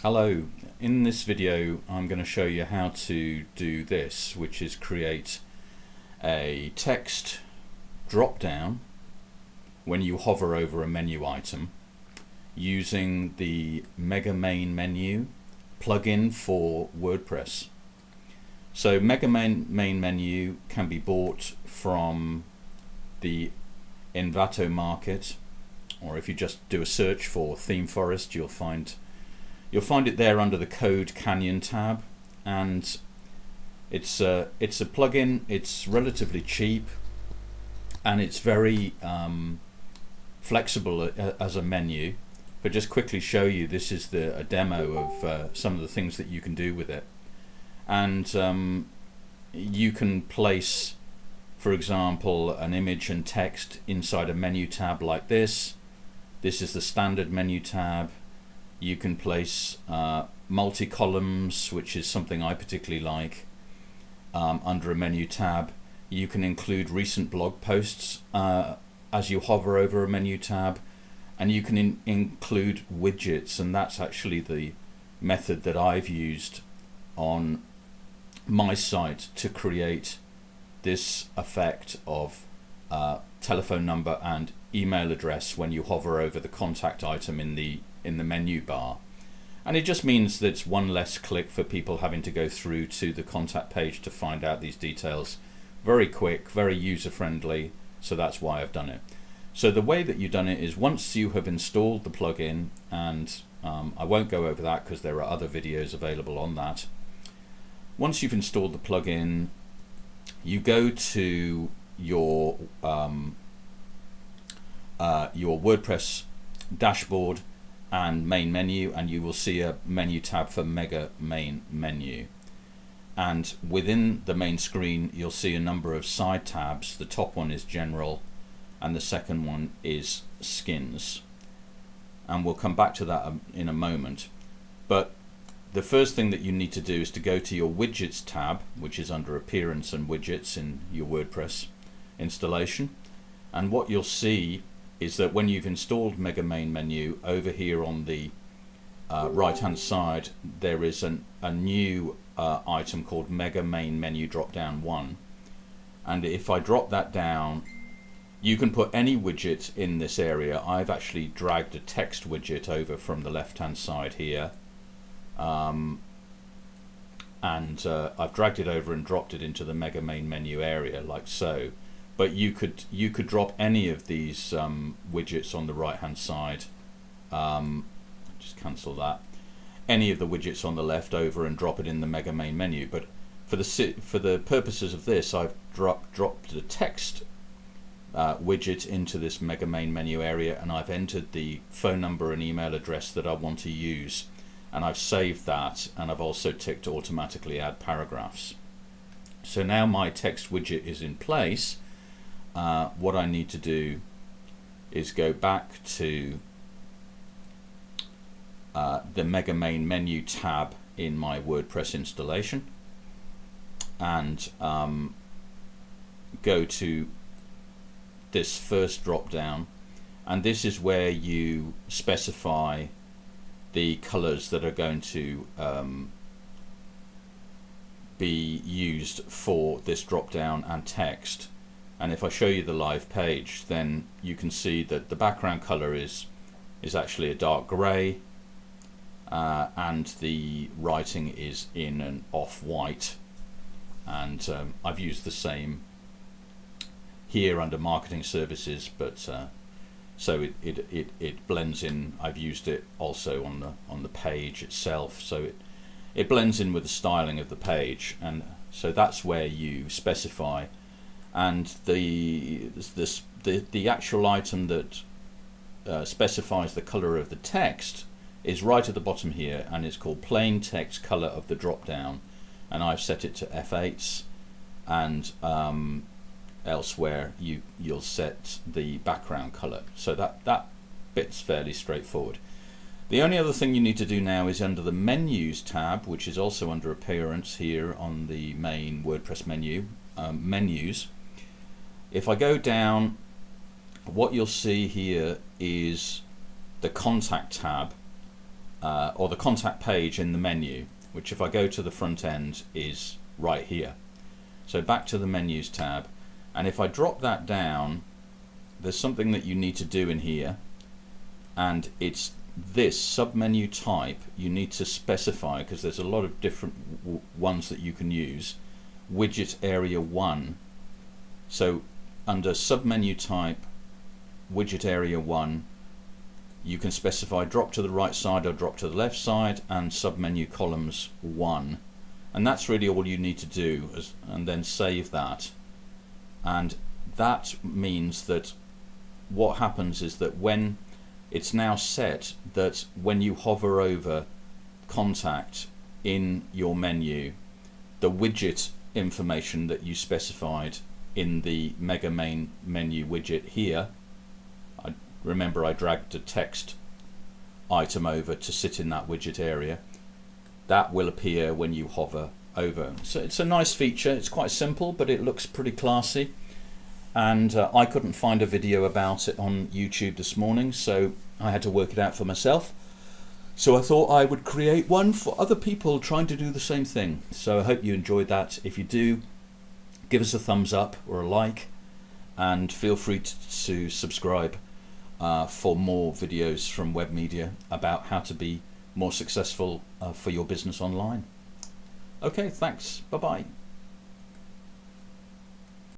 Hello, in this video I'm going to show you how to do this, which is create a text drop down when you hover over a menu item using the Mega Main Menu plugin for WordPress. So Mega Main Menu can be bought from the Envato market, or if you just do a search for Theme Forest, you'll find it there under the Code Canyon tab, and it's a plugin. It's relatively cheap, and it's very flexible as a menu. But just quickly show you, this is a demo of some of the things that you can do with it, and you can place, for example, an image and text inside a menu tab like this. This is the standard menu tab. You can place multi-columns, which is something I particularly like, under a menu tab. You can include recent blog posts as you hover over a menu tab, and you can include widgets, and that's actually the method that I've used on my site to create this effect of telephone number and email address when you hover over the contact item in the menu bar. And it just means that it's one less click for people having to go through to the contact page to find out these details. Very quick, very user friendly, so that's why I've done it. So the way that you've done it is, once you have installed the plugin, and I won't go over that because there are other videos available on that. Once you've installed the plugin, you go to your WordPress dashboard and main menu, and you will see a menu tab for Mega Main Menu, and within the main screen you'll see a number of side tabs. The top one is General and the second one is Skins, and we'll come back to that in a moment. But the first thing that you need to do is to go to your Widgets tab, which is under Appearance and Widgets in your WordPress installation, and what you'll see is that when you've installed Mega Main Menu, over here on the right hand side there is a new item called Mega Main Menu Drop Down 1, and if I drop that down, you can put any widget in this area. I've actually dragged a text widget over from the left hand side here, and I've dragged it over and dropped it into the Mega Main Menu area like so. But you could drop any of these widgets on the right hand side. Just cancel that. Any of the widgets on the left over and drop it in the Mega Main Menu. But for the purposes of this, I've dropped the text widget into this Mega Main Menu area, and I've entered the phone number and email address that I want to use, and I've saved that, and I've also ticked automatically add paragraphs. So now my text widget is in place. What I need to do is go back to the Mega Main Menu tab in my WordPress installation, and go to this first drop down, and this is where you specify the colors that are going to be used for this drop down and text. And if I show you the live page, then you can see that the background color is actually a dark gray, and the writing is in an off-white, and I've used the same here under marketing services, but so it blends in. I've used it also on the page itself, so it blends in with the styling of the page, and so that's where you specify. And the actual item that specifies the color of the text is right at the bottom here, and it's called plain text color of the drop down, and I've set it to F8s, and elsewhere you'll set the background color. So that bit's fairly straightforward. The only other thing you need to do now is under the Menus tab, which is also under Appearance here on the main WordPress menu, Menus. If I go down, what you'll see here is the Contact tab, or the contact page in the menu, which if I go to the front end is right here. So back to the menus tab, and if I drop that down, there's something that you need to do in here, and it's this submenu type. You need to specify, because there's a lot of different ones that you can use. Widget area 1. So under submenu type, widget area 1, you can specify drop to the right side or drop to the left side, and submenu columns 1. And that's really all you need to do, and then save that. And that means that what happens is that when it's now set that when you hover over contact in your menu, the widget information that you specified in the mega main menu widget here, remember I dragged a text item over to sit in that widget area, that will appear when you hover over. So it's a nice feature. It's quite simple, but it looks pretty classy. And I couldn't find a video about it on YouTube this morning, so I had to work it out for myself. So I thought I would create one for other people trying to do the same thing. So I hope you enjoyed that. If you do, give us a thumbs up or a like, and feel free to subscribe for more videos from Web Media about how to be more successful for your business online. Okay, thanks. Bye-bye.